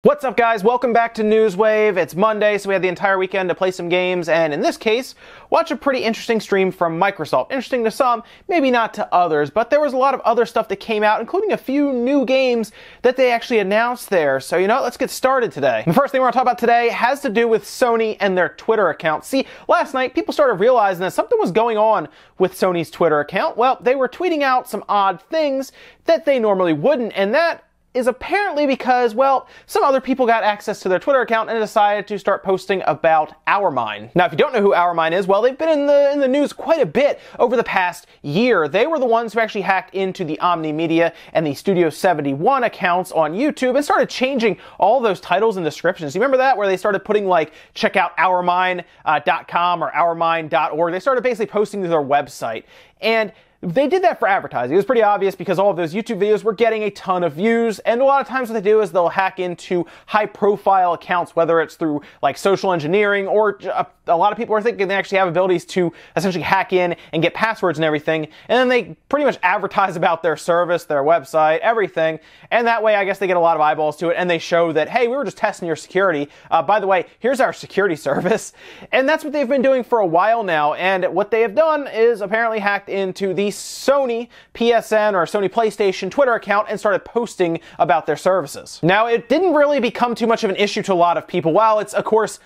What's up, guys? Welcome back to Newswave. It's Monday, so we had the entire weekend to play some games, and in this case, watch a pretty interesting stream from Microsoft. Interesting to some, maybe not to others, but there was a lot of other stuff that came out, including a few new games that they actually announced there. So, let's get started today. The first thing we're going to talk about today has to do with Sony and their Twitter account. See, last night, people started realizing that something was going on with Sony's Twitter account. Well, they were tweeting out some odd things that they normally wouldn't, and that is apparently because, well, some other people got access to their Twitter account and decided to start posting about OurMine. Now, if you don't know who OurMine is, well, they've been in the news quite a bit over the past year. They were the ones who actually hacked into the Omni Media and the Studio 71 accounts on YouTube and started changing all those titles and descriptions. You remember that, where they started putting, like, check out OurMine.com or OurMine.org. They started basically posting to their website. And they did that for advertising. It was pretty obvious because all of those YouTube videos were getting a ton of views, and a lot of times what they do is they'll hack into high-profile accounts, whether it's through like social engineering, or a lot of people are thinking they actually have abilities to essentially hack in and get passwords and everything, and then they pretty much advertise about their service, their website, everything, and that way I guess they get a lot of eyeballs to it, and they show that, hey, we were just testing your security. By the way, here's our security service, and that's what they've been doing for a while now, and what they have done is apparently hacked into the Sony PSN or Sony PlayStation Twitter account and started posting about their services. Now, it didn't really become too much of an issue to a lot of people. While it's, of course,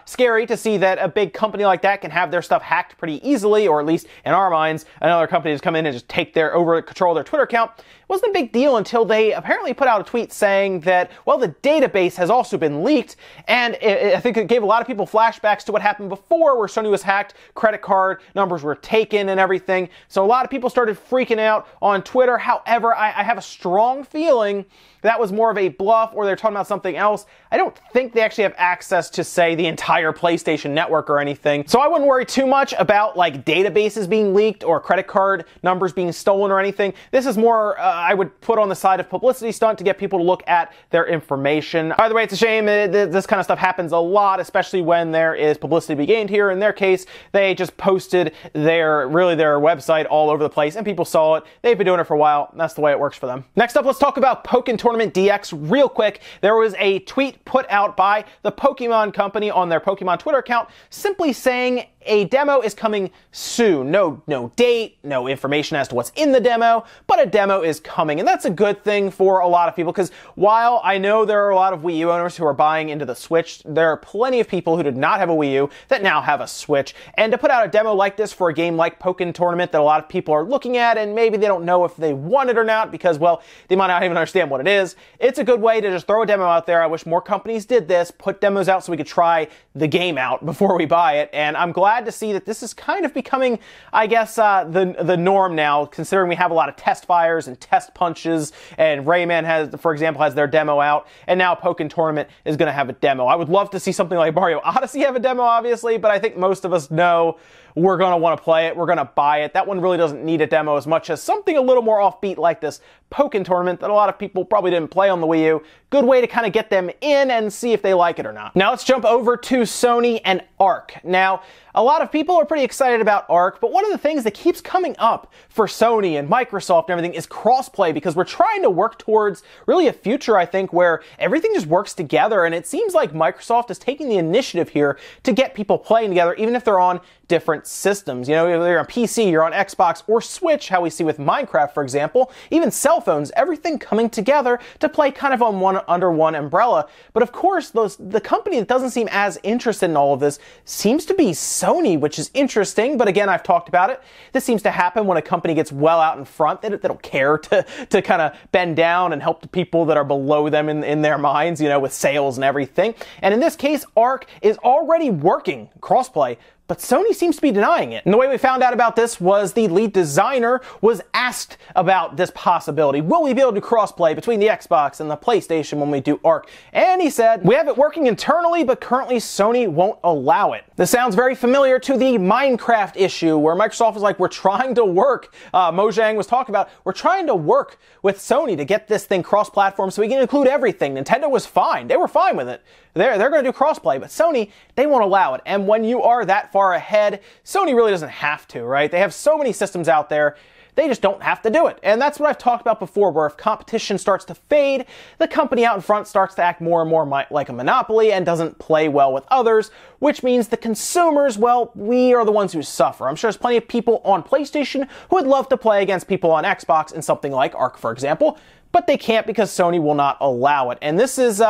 scary to see that a big company like that can have their stuff hacked pretty easily, or at least in our minds, another company just come in and just take control of their Twitter account, it wasn't a big deal until they apparently put out a tweet saying that, well, the database has also been leaked, and I think it gave a lot of people flashbacks to what happened before, where Sony was hacked, credit card numbers were taken and everything. So a lot of people started freaking out on Twitter. However, I have a strong feeling that was more of a bluff, or they're talking about something else. I don't think they actually have access to, say, the entire PlayStation network or anything. So I wouldn't worry too much about, like, databases being leaked or credit card numbers being stolen or anything. This is more, I would put on the side of publicity stunt to get people to look at their information. By the way, it's a shame this kind of stuff happens a lot, especially when there is publicity to be gained here. In their case, they just posted their website all over the place, and people saw it. They've been doing it for a while. That's the way it works for them. Next up, let's talk about Pokken Tournament DX real quick. There was a tweet put out by the Pokemon company on their Pokemon Twitter account simply saying a demo is coming soon. No date, no information as to what's in the demo, but a demo is coming. And that's a good thing for a lot of people, because while I know there are a lot of Wii U owners who are buying into the Switch, there are plenty of people who did not have a Wii U that now have a Switch. And to put out a demo like this for a game like Pokken Tournament that a lot of people are looking at, and maybe they don't know if they want it or not because, well, they might not even understand what it is, it's a good way to just throw a demo out there. I wish more companies did this, put demos out so we could try the game out before we buy it. And I'm glad to see that this is kind of becoming, I guess, the norm now, considering we have a lot of test fires and test punches, and Rayman for example, has their demo out, and now Pokken Tournament is going to have a demo. I would love to see something like Mario Odyssey have a demo, obviously, but I think most of us know we're going to want to play it, we're going to buy it. That one really doesn't need a demo as much as something a little more offbeat like this Pokken Tournament that a lot of people probably didn't play on the Wii U. Good way to kind of get them in and see if they like it or not. Now let's jump over to Sony and Ark. Now, a lot of people are pretty excited about Ark, but one of the things that keeps coming up for Sony and Microsoft and everything is crossplay, because we're trying to work towards really a future, I think, where everything just works together, and it seems like Microsoft is taking the initiative here to get people playing together, even if they're on different systems. Whether you're on PC, you're on Xbox, or Switch, how we see with Minecraft, for example, even cell phones, everything coming together to play kind of under one umbrella. But of course, the company that doesn't seem as interested in all of this seems to be Sony, which is interesting. But again, I've talked about it. This seems to happen when a company gets well out in front. They don't care to kind of bend down and help the people that are below them in their minds, with sales and everything. And in this case, Ark is already working crossplay, but Sony seems to be denying it. And the way we found out about this was the lead designer was asked about this possibility. Will we be able to crossplay between the Xbox and the PlayStation when we do Ark? And he said, we have it working internally, but currently Sony won't allow it. This sounds very familiar to the Minecraft issue, where Microsoft was like, we're trying to work, Mojang was talking about, we're trying to work with Sony to get this thing cross-platform so we can include everything. Nintendo was fine. They were fine with it. They're going to do crossplay, but Sony, they won't allow it. And when you are that far ahead, Sony really doesn't have to, right? They have so many systems out there. they just don't have to do it. And that's what I've talked about before, where if competition starts to fade, the company out in front starts to act more and more like a monopoly and doesn't play well with others, which means the consumers, well, we are the ones who suffer. I'm sure there's plenty of people on PlayStation who would love to play against people on Xbox in something like Ark, for example, but they can't because Sony will not allow it. And this is,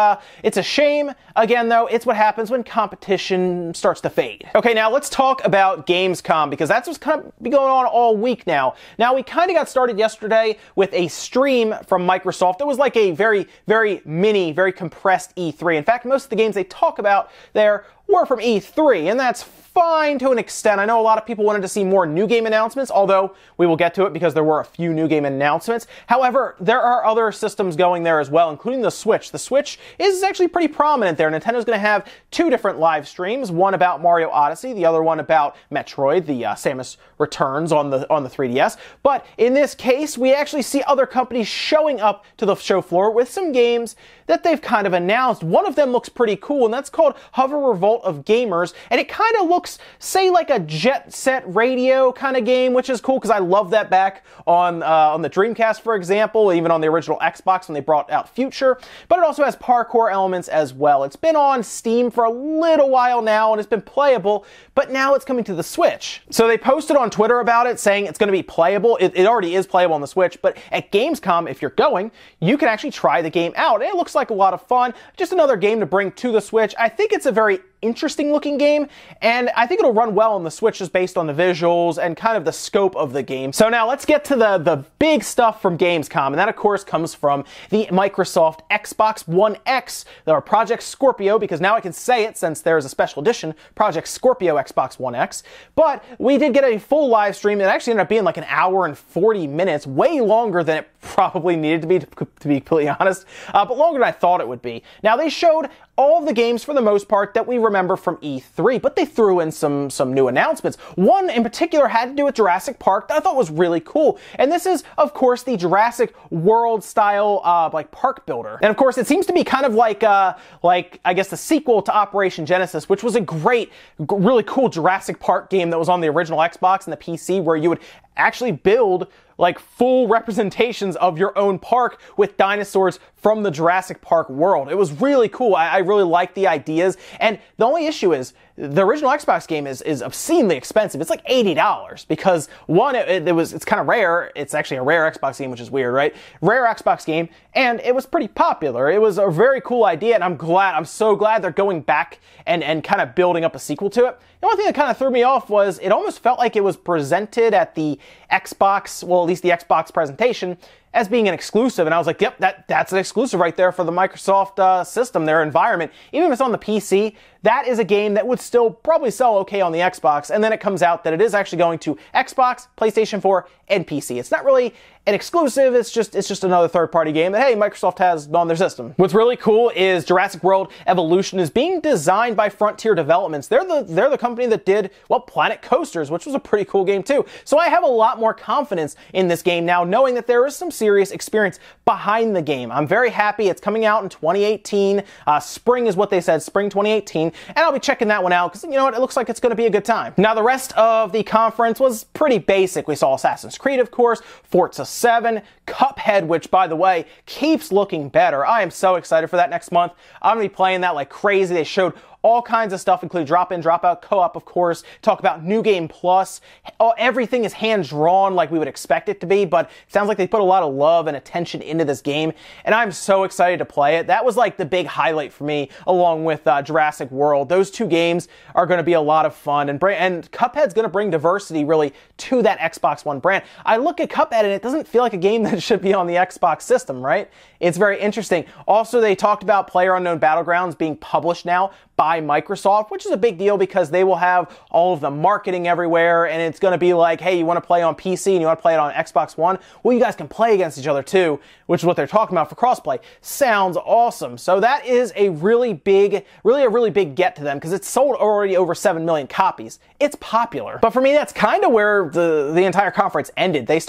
it's a shame. Again, though, it's what happens when competition starts to fade. Okay, now let's talk about Gamescom, because that's what's kind of been going on all week now. Now, we kind of got started yesterday with a stream from Microsoft. It was like a very, very mini, very compressed E3. In fact, most of the games they talk about there were from E3, and that's fine to an extent. I know a lot of people wanted to see more new game announcements, although we will get to it because there were a few new game announcements. However, there are other systems going there as well, including the Switch. The Switch is actually pretty prominent there. Nintendo's going to have two different live streams, one about Mario Odyssey, the other one about Metroid, the Samus Returns on the 3DS. But in this case, we actually see other companies showing up to the show floor with some games that they've kind of announced. One of them looks pretty cool, and that's called Hover Revolt of Gamers, and it kind of looks, say, like a Jet Set Radio kind of game, which is cool because I love that back on the Dreamcast, for example, even on the original Xbox when they brought out Future. But it also has parkour elements as well. It's been on Steam for a little while now, and it's been playable, but now it's coming to the Switch. So they posted on Twitter about it, saying it's going to be playable. It already is playable on the Switch, but at Gamescom, if you're going, you can actually try the game out. And it looks like a lot of fun. Just another game to bring to the Switch. I think it's a very interesting looking game, and I think it'll run well on the Switch just based on the visuals and kind of the scope of the game. So now let's get to the big stuff from Gamescom, and that of course comes from the Microsoft Xbox One X, or Project Scorpio, because now I can say it since there's a special edition, Project Scorpio Xbox One X. But we did get a full live stream. It actually ended up being like an hour and 40 minutes, way longer than it probably needed to be completely honest, but longer than I thought it would be. Now they showed all of the games for the most part that we remember from E3, but they threw in some new announcements. One in particular had to do with Jurassic Park that I thought was really cool. And this is, of course, the Jurassic World style like park builder. And of course, it seems to be kind of like I guess the sequel to Operation Genesis, which was a great, really cool Jurassic Park game that was on the original Xbox and the PC, where you would actually build like full representations of your own park with dinosaurs from the Jurassic Park world. It was really cool. I really liked the ideas. And the only issue is the original Xbox game is obscenely expensive. It's like $80 because one, it's kind of rare. It's actually a rare Xbox game, which is weird, right? Rare Xbox game, and it was pretty popular. It was a very cool idea, and I'm so glad they're going back and kind of building up a sequel to it. The only thing that kind of threw me off was it almost felt like it was presented at the Xbox, well, at least the Xbox presentation, as being an exclusive, and I was like, yep, that's an exclusive right there for the Microsoft system, their environment. Even if it's on the PC, that is a game that would still probably sell okay on the Xbox, and then it comes out that it is actually going to Xbox, PlayStation 4, and PC. It's not really an exclusive, it's just another third-party game that, hey, Microsoft has on their system. What's really cool is Jurassic World Evolution is being designed by Frontier Developments. They're the company that did, well, Planet Coasters, which was a pretty cool game too. So I have a lot more confidence in this game now, knowing that there is some serious experience behind the game. I'm very happy. It's coming out in 2018. Spring is what they said, spring 2018. And I'll be checking that one out because, you know what, it looks like it's going to be a good time. Now, the rest of the conference was pretty basic. We saw Assassin's Creed, of course, Forza 7, Cuphead, which, by the way, keeps looking better. I am so excited for that next month. I'm going to be playing that like crazy. They showed all kinds of stuff, including drop-in, drop-out, co-op, of course. Talk about New Game Plus. Everything is hand-drawn like we would expect it to be, but it sounds like they put a lot of love and attention into this game, and I'm so excited to play it. That was like the big highlight for me, along with Jurassic World. Those two games are going to be a lot of fun, and Cuphead's going to bring diversity, really, to that Xbox One brand. I look at Cuphead, and it doesn't feel like a game that should be on the Xbox system, right? It's very interesting. Also, they talked about PlayerUnknown Battlegrounds being published now by Microsoft, which is a big deal because they will have all of the marketing everywhere, and it's going to be like, hey, you want to play on PC and you want to play it on Xbox One? Well, you guys can play against each other too, which is what they're talking about for crossplay. Sounds awesome. So that is a really big get to them because it's sold already over 7 million copies. It's popular. But for me, that's kind of where the entire conference ended. They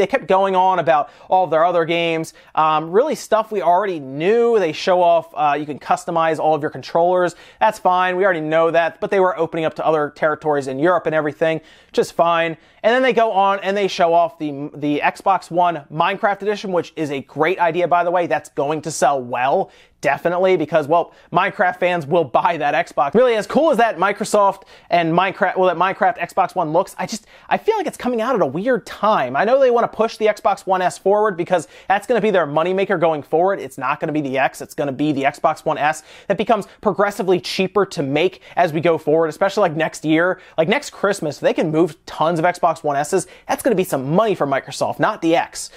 kept going on about all of their other games, really stuff we already knew. They show off, you can customize all of your controllers. That's That's fine. We already know that, but they were opening up to other territories in Europe and everything, just fine. And then they go on and they show off the Xbox One Minecraft Edition, which is a great idea, by the way. That's going to sell well, definitely, because, well, Minecraft fans will buy that Xbox. Really, as cool as that Microsoft and Minecraft, well, that Minecraft Xbox One looks, I feel like it's coming out at a weird time. I know they want to push the Xbox One S forward because that's going to be their moneymaker going forward. It's not going to be the X, it's going to be the Xbox One S that becomes progressively cheaper to make as we go forward, especially like next year. Like next Christmas, they can move tons of Xbox One S's. That's going to be some money for Microsoft, not the X.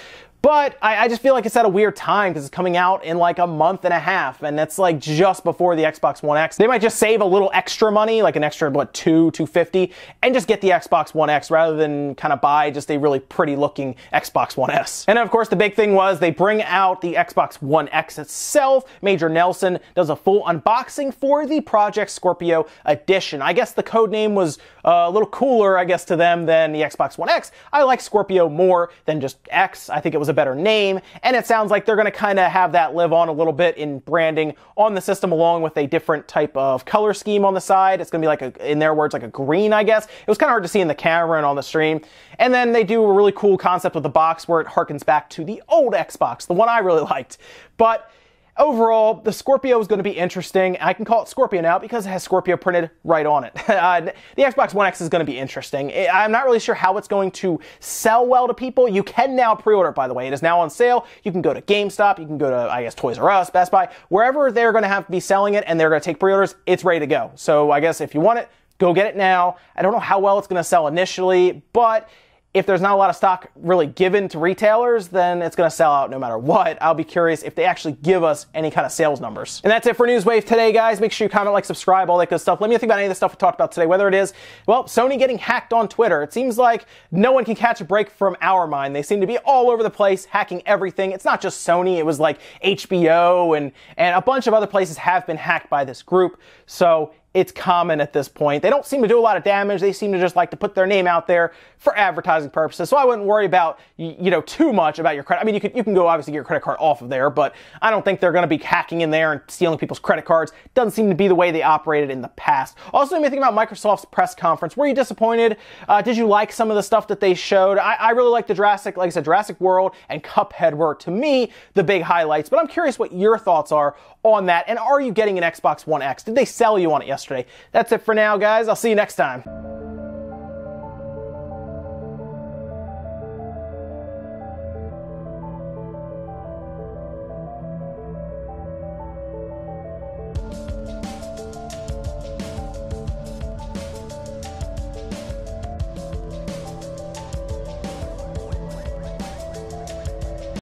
But I just feel like it's at a weird time because it's coming out in like a month and a half, and it's like just before the Xbox One X. They might just save a little extra money, like an extra, what, $250, and just get the Xbox One X rather than kind of buy just a really pretty looking Xbox One S. And of course, the big thing was they bring out the Xbox One X itself. Major Nelson does a full unboxing for the Project Scorpio Edition. I guess the code name was a little cooler, I guess, to them than the Xbox One X. I like Scorpio more than just X. I think it was a better name, and it sounds like they're going to kind of have that live on a little bit in branding on the system, along with a different type of color scheme on the side. It's going to be like in their words, like a green, I guess. It was kind of hard to see in the camera and on the stream. And then they do a really cool concept with the box where it harkens back to the old Xbox, the one I really liked. But overall, the Scorpio is going to be interesting. I can call it Scorpio now because it has Scorpio printed right on it. The Xbox One X is going to be interesting. I'm not really sure how it's going to sell well to people. You can now pre-order it, by the way. It is now on sale. You can go to GameStop. You can go to, I guess, Toys R Us, Best Buy. Wherever they're going to have to be selling it and they're going to take pre-orders, it's ready to go. So I guess if you want it, go get it now. I don't know how well it's going to sell initially, but if there's not a lot of stock really given to retailers, then it's going to sell out no matter what. I'll be curious if they actually give us any kind of sales numbers. And that's it for Newswave today, guys. Make sure you comment, like, subscribe, all that good stuff. Let me know think about any of the stuff we talked about today, whether it is, well, Sony getting hacked on Twitter. It seems like no one can catch a break from our mind. They seem to be all over the place, hacking everything. It's not just Sony. It was like HBO and a bunch of other places have been hacked by this group. So it's common at this point. They don't seem to do a lot of damage. They seem to just like to put their name out there for advertising purposes. So I wouldn't worry about, too much about your credit. I mean, you can go obviously get your credit card off of there, but I don't think they're going to be hacking in there and stealing people's credit cards. Doesn't seem to be the way they operated in the past. Also, let me think about Microsoft's press conference. Were you disappointed? Did you like some of the stuff that they showed? I really like the Jurassic World and Cuphead were, to me, the big highlights, but I'm curious what your thoughts are on that, and are you getting an Xbox One X? Did they sell you on it yesterday? That's it for now, guys. I'll see you next time.